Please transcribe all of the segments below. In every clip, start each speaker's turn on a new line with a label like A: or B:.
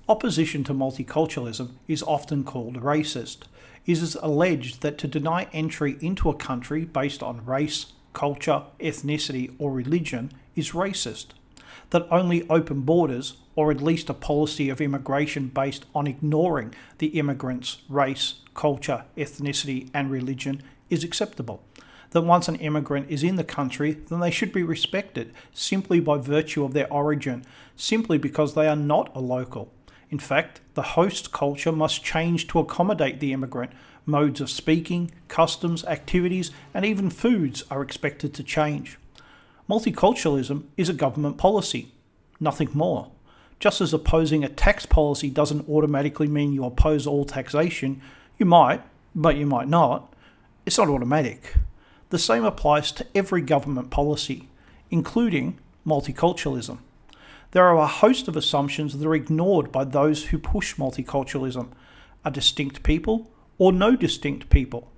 A: Opposition to multiculturalism is often called racist. It is alleged that to deny entry into a country based on race, culture, ethnicity, or religion is racist. That only open borders, or at least a policy of immigration based on ignoring the immigrants' race, culture, ethnicity, and religion is acceptable. That once an immigrant is in the country, then they should be respected simply by virtue of their origin, simply because they are not a local. In fact, the host culture must change to accommodate the immigrant. Modes of speaking, customs, activities, and even foods are expected to change. Multiculturalism is a government policy, nothing more. Just as opposing a tax policy doesn't automatically mean you oppose all taxation, you might, but you might not. It's not automatic. The same applies to every government policy, including multiculturalism. There are a host of assumptions that are ignored by those who push multiculturalism: a distinct people or no distinct people.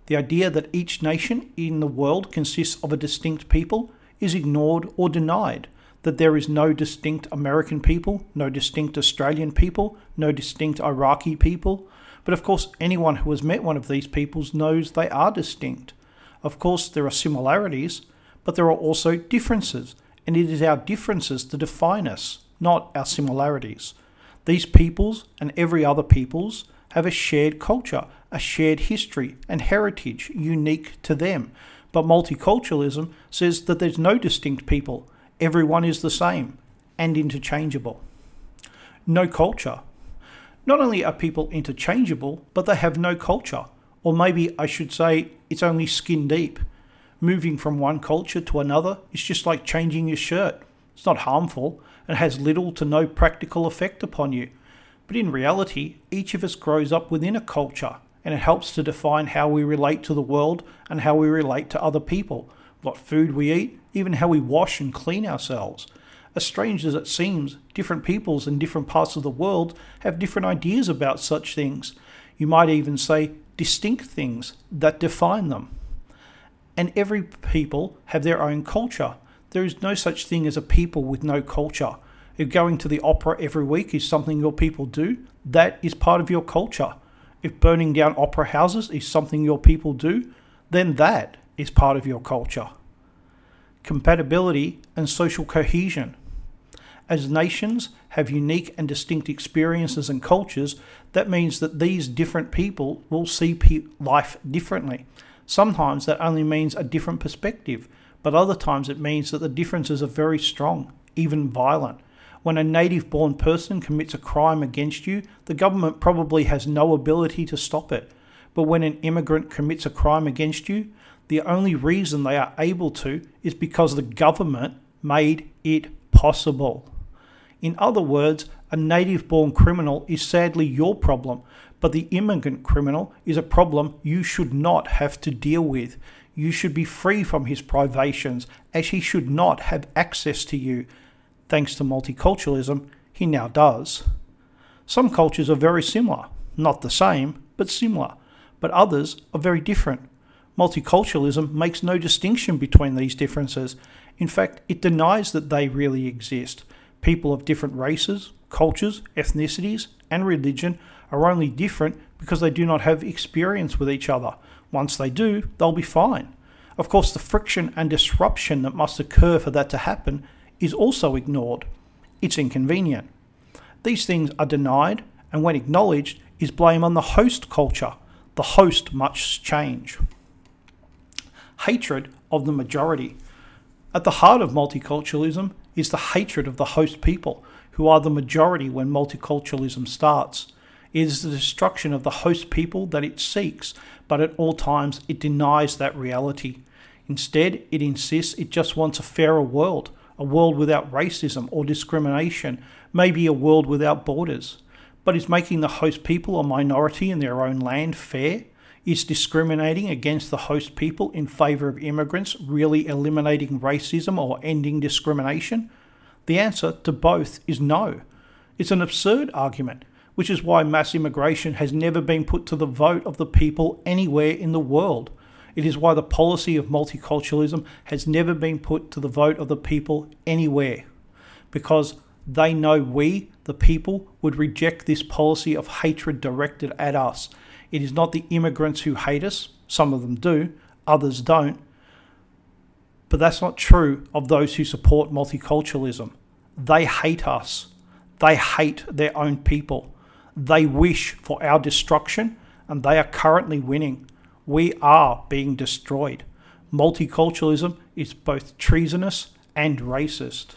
A: The idea that each nation in the world consists of a distinct people is ignored or denied, that there is no distinct American people, no distinct Australian people, no distinct Iraqi people. But of course, anyone who has met one of these peoples knows they are distinct. Of course, there are similarities, but there are also differences, and it is our differences that define us, not our similarities. These peoples and every other peoples have a shared culture, a shared history and heritage unique to them. But multiculturalism says that there's no distinct people. Everyone is the same and interchangeable. No culture. Not only are people interchangeable, but they have no culture. Or maybe I should say it's only skin deep. Moving from one culture to another is just like changing your shirt. It's not harmful and has little to no practical effect upon you. But in reality, each of us grows up within a culture, and it helps to define how we relate to the world and how we relate to other people, what food we eat, even how we wash and clean ourselves. As strange as it seems, different peoples in different parts of the world have different ideas about such things. You might even say distinct things that define them. And every people have their own culture. There is no such thing as a people with no culture. If going to the opera every week is something your people do, that is part of your culture. If burning down opera houses is something your people do, then that is part of your culture. Compatibility and social cohesion. As nations have unique and distinct experiences and cultures, that means that these different people will see life differently. Sometimes that only means a different perspective, but other times it means that the differences are very strong, even violent. When a native-born person commits a crime against you, the government probably has no ability to stop it. But when an immigrant commits a crime against you, the only reason they are able to is because the government made it possible. In other words, a native-born criminal is sadly your problem, but the immigrant criminal is a problem you should not have to deal with. You should be free from his privations, as he should not have access to you. Thanks to multiculturalism, he now does. Some cultures are very similar, not the same, but similar, but others are very different. Multiculturalism makes no distinction between these differences. In fact, it denies that they really exist. People of different races, cultures, ethnicities, and religion are only different because they do not have experience with each other. Once they do, they'll be fine. Of course, the friction and disruption that must occur for that to happen is also ignored. It's inconvenient. These things are denied, and when acknowledged, is blame on the host culture. The host must change. Hatred of the majority. At the heart of multiculturalism is the hatred of the host people, who are the majority when multiculturalism starts. It is the destruction of the host people that it seeks, but at all times it denies that reality. Instead, it insists it just wants a fairer world, a world without racism or discrimination, maybe a world without borders. But is making the host people a minority in their own land fair? Is discriminating against the host people in favour of immigrants really eliminating racism or ending discrimination? The answer to both is no. It's an absurd argument, which is why mass immigration has never been put to the vote of the people anywhere in the world. It is why the policy of multiculturalism has never been put to the vote of the people anywhere. Because They know we, the people, would reject this policy of hatred directed at us. It is not the immigrants who hate us. Some of them do, others don't. But that's not true of those who support multiculturalism. They hate us. They hate their own people. They wish for our destruction, and they are currently winning. We are being destroyed. Multiculturalism is both treasonous and racist.